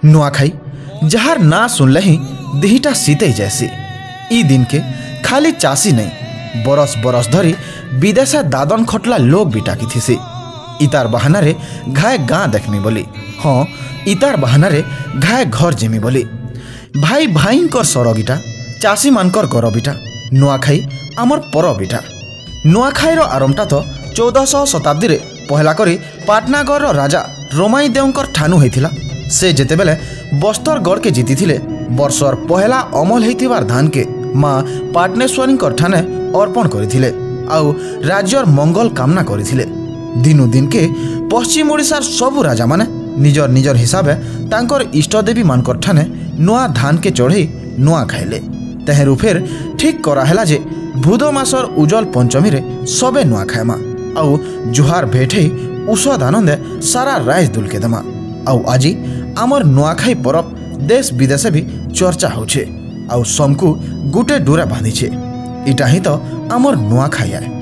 Nuakhai jar ना सुनले ही देहीटा सीते जैसी। ई दिन के खाली चाषी नहीं बरस बरस धरी विदेशे दादन खटला लोग भी टाकी थी। इतार बहाना रे घाए गाँ देखनी बोली, हाँ इतार बहाना रे घाए घर जिमी बोली। भाई भाई सरगिटा चाषी मानकर गरबिटा नुआखाई आमर परबिटा। नुआखाईर आरंभटा तो 1400 शताब्दी रे पहला करी पाटनागढ़ राजा रोमाई देवकर ठानु होइथिला। से जेतेबेले बस्तरगढ़ के जीति वर्षर पहला अमल होइथिबार धान के माँ पाटनेश्वरी ठाने अर्पण करथिले आउ राज्यर मंगल कामना करथिले। दिनु दिन के पश्चिम ओडिशार सबु राजा माने निजर निजर हिसाबे तांकर इष्टदेवी मानकर ठाने नुआ धान के चढ़ई नुआ खाइले। तेहरू फेर ठीक कराहेला जे भूदो मासर उजल पंचमी रे सबे नुआ खाएमा आउ जुहार भेटई उषद आनंदे सारा राइज दुलके देमा। आउ आजी आमर नुआखाई परब देश विदेशे भी चर्चा होछे आउ समकु गुटे डोरा बांधिछे। इटा ही तो आमर नुआखाई है।